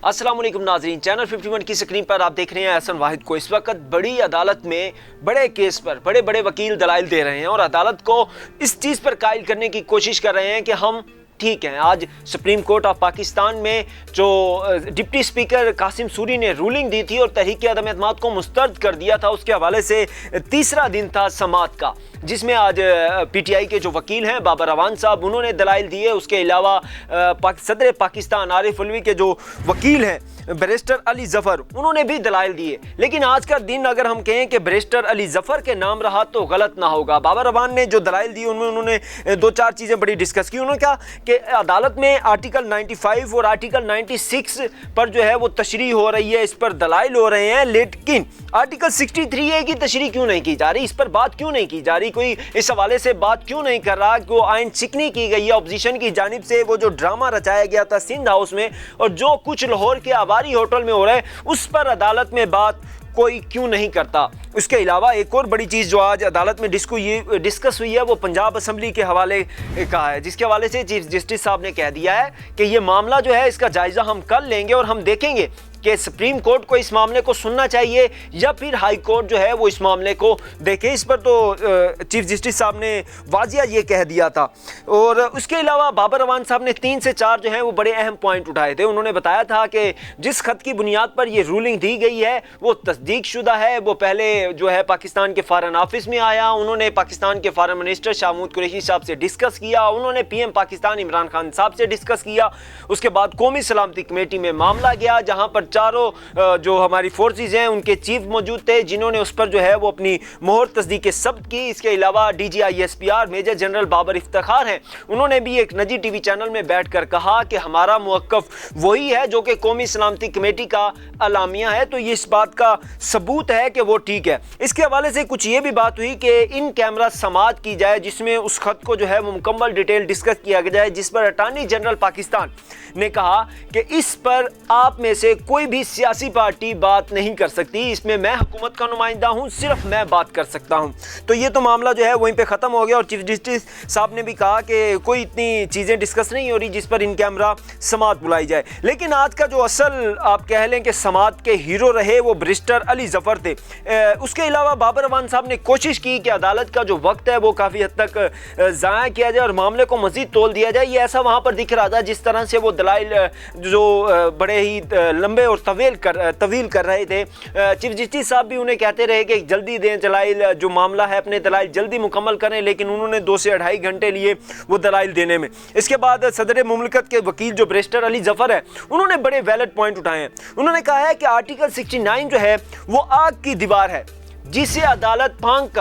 अस्सलाम वालेकुम नाज़रीन, चैनल 51 की स्क्रीन पर आप देख रहे हैं एहसन वाहिद को। इस वक्त बड़ी अदालत में बड़े केस पर बड़े बड़े वकील दलाइल दे रहे हैं और अदालत को इस चीज़ पर कायल करने की कोशिश कर रहे हैं कि हम ठीक है। आज सुप्रीम कोर्ट ऑफ पाकिस्तान में जो डिप्टी स्पीकर कासिम सूरी ने रूलिंग दी थी और तहरीक अदम एतमाद को मुस्तरद कर दिया था, उसके हवाले से तीसरा दिन था समाअत का, जिसमें आज पीटीआई के जो वकील हैं बाबर अवान साहब, उन्होंने दलाइल दिए। उसके अलावा सदर पाकिस्तान आरिफ अलवी के जो वकील हैं बैरिस्टर अली जफ़र, उन्होंने भी दलाइल दिए। लेकिन आज का दिन अगर हम कहें कि बैरिस्टर अली जफ़र के नाम रहा तो गलत ना होगा। बाबर अवान ने जो दलाइल दी उनमें उन्होंने दो चार चीज़ें बड़ी डिस्कस की। उन्होंने कहा कि अदालत में आर्टिकल 95 और आर्टिकल 96 पर जो है वो तशरीह हो रही है, इस पर दलाइल हो रहे हैं, लेकिन आर्टिकल 63A की तशरीह क्यों नहीं की जा रही, इस पर बात क्यों नहीं की जा रही, कोई इस हवाले से बात क्यों नहीं कर रहा कि वो आइन चिकनी की गई है अपोजिशन की जानिब से। वो जो ड्रामा रचाया गया था सिंध हाउस में और जो कुछ लाहौर के आबारी होटल में हो रहा है, उस पर अदालत में बात कोई क्यों नहीं करता। उसके अलावा एक और बड़ी चीज़ जो आज अदालत में डिस्कस हुई है वो पंजाब असम्बली के हवाले का है, जिसके हवाले से चीफ जस्टिस साहब ने कह दिया है कि ये मामला जो है इसका जायज़ा हम कल लेंगे और हम देखेंगे कि सुप्रीम कोर्ट को इस मामले को सुनना चाहिए या फिर हाई कोर्ट जो है वो इस मामले को देखे। इस पर तो चीफ जस्टिस साहब ने वाजिया ये कह दिया था। और उसके अलावा बाबर अवान साहब ने 3 से 4 जो है वो बड़े अहम पॉइंट उठाए थे। उन्होंने बताया था कि जिस खत की बुनियाद पर ये रूलिंग दी गई है वो तस्दीक शुदा है। वो पहले जो है पाकिस्तान के फॉरेन ऑफिस में आया, उन्होंने पाकिस्तान के फॉरेन मिनिस्टर शाह महमूद कुरैशी साहब से डिस्कस किया, उन्होंने PM पाकिस्तान इमरान खान साहब से डिस्कस किया। उसके बाद कौमी सलामती कमेटी में मामला गया, जहाँ पर चारों जो हमारी फोर्सेस हैं उनके चीफ मौजूद थे, जिन्होंने उस पर जो है वो अपनी मोहर तस्दीक सब्त की। इसके अलावा DGI-SPR major general Babar Iftikhar हैं, उन्होंने भी एक निजी TV चैनल में बैठकर कहा कि हमारा मौक़िफ़ वही है जो कि कौमी सलामती कमेटी का अलामिया है, तो ये इस बात का सबूत है कि वो ठीक है। इसके हवाले से कुछ ये भी बात हुई कि इन कैमरा समाअत की जाए, जिसमें उस खत को जो है वो मुकम्मल डिटेल डिस्कस किया जाए, जिस पर अटॉर्नी जनरल पाकिस्तान ने कहा कि इस पर आप में से कोई भी सियासी पार्टी बात नहीं कर सकती, इसमें मैं हुकूमत का नुमाइंदा हूं, सिर्फ मैं बात कर सकता हूं। तो ये तो मामला जो है वहीं पे ख़त्म हो गया और चीफ जस्टिस साहब ने भी कहा कि कोई इतनी चीज़ें डिस्कस नहीं हो रही जिस पर इन कैमरा समाअत बुलाई जाए। लेकिन आज का जो असल आप कह लें कि समाअत के हीरो रहे वो बैरिस्टर अली जफ़र थे। उसके अलावा बाबर अवान साहब ने कोशिश की कि अदालत का जो वक्त है वो काफ़ी हद तक ज़ाया किया जाए और मामले को मज़ीद तोल दिया जाए। ये ऐसा वहाँ पर दिख रहा था जिस तरह से वो दलाइल जो बड़े ही लंबे और तवील कर रहे थे। चीफ जस्टिस साहब भी उन्हें कहते रहे कि जल्दी दें दलाइल, जो मामला है अपने दलाइल जल्दी मुकम्मल करें, लेकिन उन्होंने 2 से 2.5 घंटे लिए वो दलाइल देने में। इसके बाद सदर मुमलिकत के वकील जो बैरिस्टर अली जफ़र है, उन्होंने बड़े वैलिड पॉइंट उठाए हैं। उन्होंने कहा है कि आर्टिकल 69 जो है वो आग की दीवार है जिसे अदालत फांक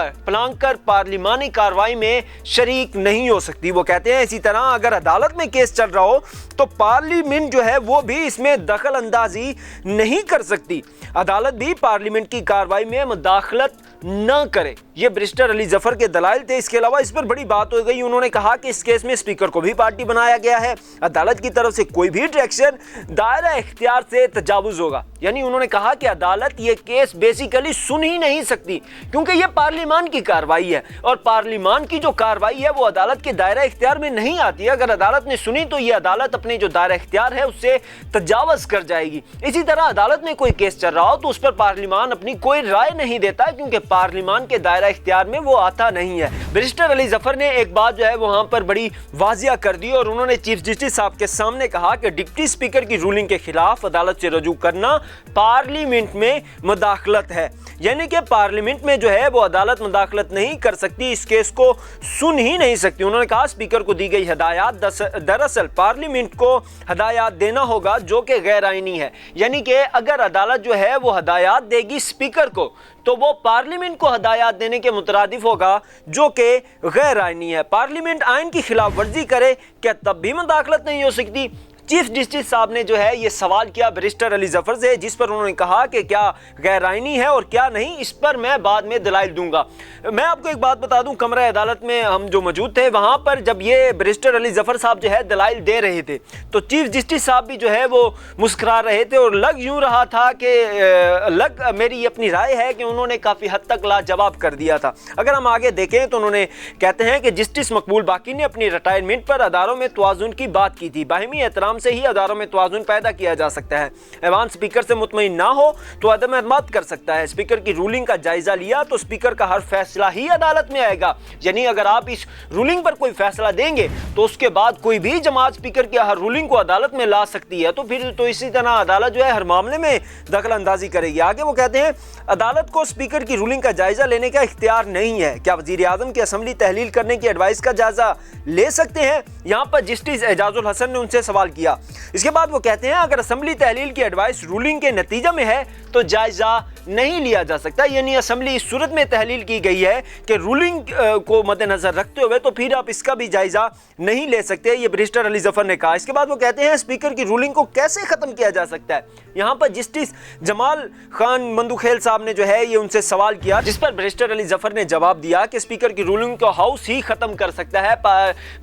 कर पार्लिमानी कार्रवाई में शरीक नहीं हो सकती। वो कहते हैं इसी तरह अगर अदालत में केस चल रहा हो तो पार्लियामेंट जो है वो भी इसमें दखल अंदाजी नहीं कर सकती, अदालत भी पार्लियामेंट की कार्रवाई में मुदाखलत न करे। ये बैरिस्टर अली जफ़र के दलाइल थे। इसके अलावा इस पर बड़ी बात हो गई। उन्होंने कहा कि इस केस में स्पीकर को भी पार्टी बनाया गया है, अदालत की तरफ से कोई भी डायरेक्शन दायरा इख्तियार से तजावुज़ होगा। यानी उन्होंने कहा कि अदालत ये केस बेसिकली सुन ही नहीं सकती क्योंकि ये पार्लियामान की कार्रवाई है और पार्लियामान की जो कार्रवाई है वो अदालत के दायरा इख्तियार में नहीं आती है। अगर अदालत ने सुनी तो ये अदालत अपने जो दायरा इख्तियार है उससे तजावुज़ कर जाएगी। इसी तरह अदालत में कोई केस चल रहा हो तो उस पर पार्लियामान अपनी कोई राय नहीं देता क्योंकि पार्लियामान के दायरा इख्तियार में वो आता नहीं है। बैरिस्टर अली जफ़र ने एक बात जो है वहाँ पर बड़ी वाजिया कर दी और उन्होंने चीफ जस्टिस साहब के सामने कहा कि डिप्टी स्पीकर की रूलिंग के खिलाफ अदालत से रजू करना पार्लियामेंट में मुदाखलत है, यानी कि पार्लियामेंट में जो है वो अदालत मुदाखलत नहीं कर सकती, इस केस को सुन ही नहीं सकती। उन्होंने कहा स्पीकर को दी गई हदायत दरअसल पार्लियामेंट को हदायत देना होगा जो कि गैर आइनी है, यानी कि अगर अदालत जो है वो हदायत देगी स्पीकर को तो वो पार्लियामेंट को हदायत देने के मुतरादिफ होगा जो कि गैर आइनी है। पार्लियामेंट आइन की खिलाफ वर्जी करे क्या तब भी मुदाखलत नहीं हो सकती। चीफ जस्टिस साहब ने जो है ये सवाल किया बैरिस्टर अली जफ़र से, जिस पर उन्होंने कहा कि क्या गैर आइनी है और क्या नहीं, इस पर मैं बाद में दलाइल दूंगा। मैं आपको एक बात बता दूं, कमरा अदालत में हम जो मौजूद थे वहाँ पर जब ये बैरिस्टर अली जफ़र साहब जो है दलाइल दे रहे थे तो चीफ जस्टिस साहब भी जो है वो मुस्कुरा रहे थे और लग यूँ रहा था कि मेरी अपनी राय है कि उन्होंने काफ़ी हद तक लाजवाब कर दिया था। अगर हम आगे देखें तो उन्होंने कहते हैं कि जस्टिस मकबूल बाकी ने अपनी रिटायरमेंट पर अदारों में तवाज़ुन की बात की थी, बाहिमी एहतराम نظام سے ہی اداروں میں توازن پیدا کیا جا سکتا ہے۔ ایوان اسپیکر سے مطمئن نہ ہو تو عدم اعتماد کر سکتا ہے۔ اسپیکر کی رولنگ کا جائزہ لیا تو اسپیکر کا ہر فیصلہ ہی عدالت میں آئے گا، یعنی اگر آپ اس رولنگ پر کوئی فیصلہ دیں گے تو اس کے بعد کوئی بھی جماعت اسپیکر کی ہر رولنگ کو عدالت میں لا سکتی ہے، تو پھر تو اسی طرح عدالت جو ہے ہر معاملے میں دخل اندازی کرے گی۔ آگے وہ کہتے ہیں عدالت کو اسپیکر کی رولنگ کا جائزہ لینے کا اختیار نہیں ہے۔ کیا وزیر اعظم کی اسمبلی تحلیل کرنے کی ایڈوائس کا جائزہ لے سکتے ہیں؟ یہاں پر جسٹس اعجاز الحسن نے ان سے سوال کیا۔ اس کے بعد وہ کہتے ہیں اگر اسمبلی تحلیل کی ایڈوائس رولنگ کے نتیجہ میں ہے تو جائزہ نہیں لیا جا سکتا، یعنی اسمبلی اس صورت میں تحلیل کی گئی ہے کہ رولنگ کو مد نظر رکھتے ہوئے تو پھر آپ اس کا بھی جائزہ نہیں لے سکتے، یہ بیرسٹر علی ظفر نے کہا۔ اس کے بعد وہ کہتے ہیں اسپیکر کی رولنگ کو کیسے ختم کیا جا سکتا ہے؟ یہاں پر جسٹس جمال خان مندوخیل صاحب نے جو ہے یہ ان سے سوال کیا، جس پر بیرسٹر علی ظفر نے جواب دیا کہ اسپیکر کی رولنگ کو ہاؤس ہی ختم کر سکتا ہے،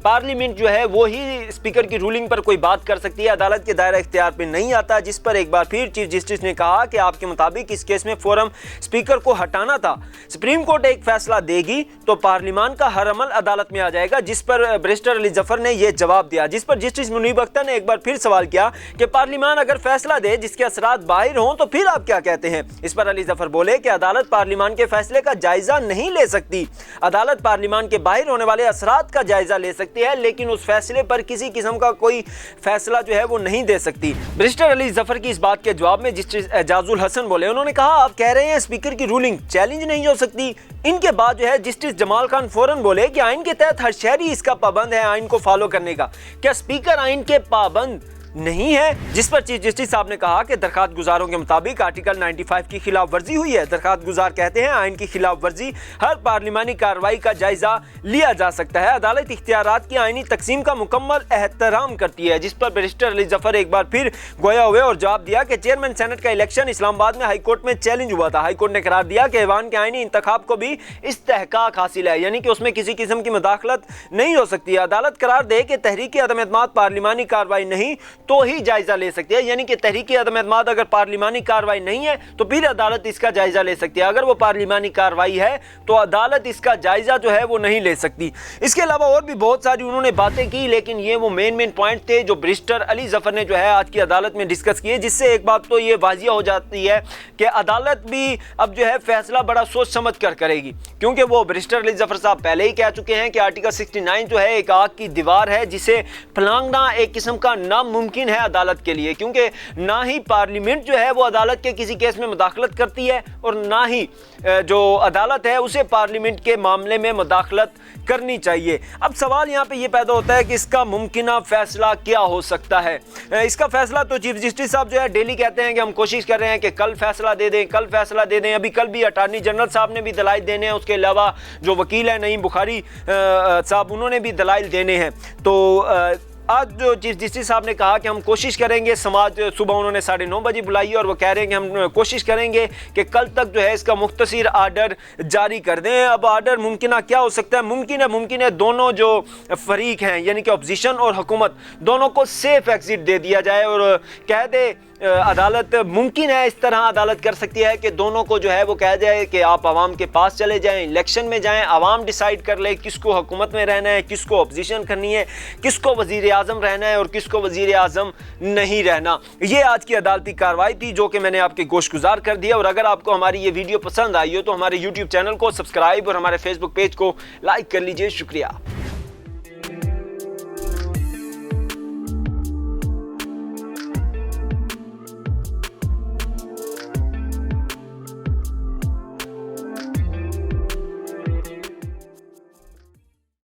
پارلیمنٹ جو ہے وہ ہی اسپیکر کی رولنگ پر کوئی بات کر سکتی ہے، عدالت کے دائرہ اختیار پہ نہیں آتا۔ جس پر ایک بار پھر چیف جسٹس نے کہا کہ آپ کے مطابق اس کیس میں فورم اسپیکر کو ہٹانا تھا۔ سپریم کورٹ ایک فیصلہ دے گی تو پارلیمان کا ہر عمل عدالت میں آ جائے گا، جس پر بیرسٹر علی ظفر نے یہ جواب دیا۔ جس پر جسٹس منیب اختر نے ایک بار پھر سوال کیا کہ پارلیمان اگر فیصلہ دے جس کے اثرات باہر ہوں تو پھر آپ کیا کہتے ہیں؟ اس پر علی ظفر بولے کہ عدالت پارلیمان کے فیصلے کا جائزہ نہیں لے سکتی، عدالت پارلیمان کے باہر ہونے والے اثرات کا جائزہ لے سکتی ہے لیکن اس فیصلے پر کسی قسم کا کوئی فیصلہ جو ہے وہ نہیں دے سکتی۔ بیرسٹر علی ظفر کی اس بات کے جواب میں جسٹس اعجاز الحسن بولے، انہوں نے کہا آپ کہہ رہے ہیں اسپیکر کی رولنگ چیلنج نہیں ہو سکتی۔ ان کے بعد جو ہے جسٹس جمال خان فوراً بولے کہ آئین کے تحت ہر شہری اس کا پابند ہے آئین کو فالو کرنے کا، کیا اسپیکر آئین کے پابند نہیں ہے؟ جس پر چیف جسٹس صاحب نے کہا کہ درخواست گزاروں کے مطابق آرٹیکل 95 کی خلاف ورزی ہوئی ہے۔ درخواست گزار کہتے ہیں آئین کی خلاف ورزی ہر پارلیمانی کارروائی کا جائزہ لیا جا سکتا ہے، عدالت اختیارات کی آئینی تقسیم کا مکمل احترام کرتی ہے۔ جس پر بیرسٹر علی ظفر ایک بار پھر گویا ہوئے اور جواب دیا کہ چیئرمین سینٹ کا الیکشن اسلام آباد میں ہائی کورٹ میں چیلنج ہوا تھا، ہائی کورٹ نے قرار دیا کہ ایوان کے آئینی انتخاب کو بھی استحقاق حاصل ہے، یعنی کہ اس میں کسی قسم کی مداخلت نہیں ہو سکتی۔ عدالت قرار دے کہ تحریک عدم اعتماد پارلیمانی کارروائی نہیں تو ہی جائزہ لے سکتی ہے، یعنی کہ تحریک عدم اعتماد اگر پارلیمانی کارروائی نہیں ہے تو پھر عدالت اس کا جائزہ لے سکتی ہے، اگر وہ پارلیمانی کارروائی ہے تو عدالت اس کا جائزہ جو ہے وہ نہیں لے سکتی۔ اس کے علاوہ اور بھی بہت ساری انہوں نے باتیں کی، لیکن یہ وہ مین پوائنٹ تھے جو بیرسٹر علی ظفر نے جو ہے آج کی عدالت میں ڈسکس کیے، جس سے ایک بات تو یہ واضح ہو جاتی ہے کہ عدالت بھی اب جو ہے فیصلہ بڑا سوچ سمجھ کر کرے گی، کیونکہ وہ بیرسٹر علی ظفر صاحب پہلے ہی کہہ چکے ہیں کہ آرٹیکل 69 جو ہے ایک آگ کی دیوار ہے جسے پھلانگنا ایک قسم کا ناممکن ہے عدالت کے لیے، کیونکہ نہ ہی پارلیمنٹ جو ہے وہ عدالت کے کسی کیس میں مداخلت کرتی ہے اور نہ ہی جو عدالت ہے اسے پارلیمنٹ کے معاملے میں مداخلت کرنی چاہیے۔ اب سوال یہاں پہ یہ پیدا ہوتا ہے کہ اس کا ممکنہ فیصلہ کیا ہو سکتا ہے؟ اس کا فیصلہ تو چیف جسٹس صاحب جو ہے ڈیلی کہتے ہیں کہ ہم کوشش کر رہے ہیں کہ کل فیصلہ دے دیں، کل فیصلہ دے دیں۔ ابھی کل بھی اٹارنی جنرل صاحب نے بھی دلائل دینے ہیں، اس کے علاوہ جو وکیل ہیں نعیم بخاری صاحب انہوں نے بھی دلائل دینے ہیں۔ تو آج جو چیف جسٹس صاحب نے کہا کہ ہم کوشش کریں گے، سماج صبح انہوں نے 9:30 بجے بلائی اور وہ کہہ رہے ہیں کہ ہم کوشش کریں گے کہ کل تک جو ہے اس کا مختصر آرڈر جاری کر دیں۔ اب آرڈر ممکنہ کیا ہو سکتا ہے؟ ممکن ہے دونوں جو فریق ہیں یعنی کہ اپوزیشن اور حکومت دونوں کو سیف ایگزٹ دے دیا جائے اور کہہ دے عدالت، ممکن ہے اس طرح عدالت کر سکتی ہے کہ دونوں کو جو ہے وہ کہہ جائے کہ آپ عوام کے پاس چلے جائیں، الیکشن میں جائیں، عوام ڈیسائیڈ کر لے کس کو حکومت میں رہنا ہے، کس کو اپوزیشن کرنی ہے، کس کو وزیر اعظم رہنا ہے اور کس کو وزیر اعظم نہیں رہنا۔ یہ آج کی عدالتی کارروائی تھی جو کہ میں نے آپ کے گوش گزار کر دیا، اور اگر آپ کو ہماری یہ ویڈیو پسند آئی ہو تو ہمارے یوٹیوب چینل کو سبسکرائب اور ہمارے فیس بک پیج کو لائک کر لیجئے۔ شکریہ۔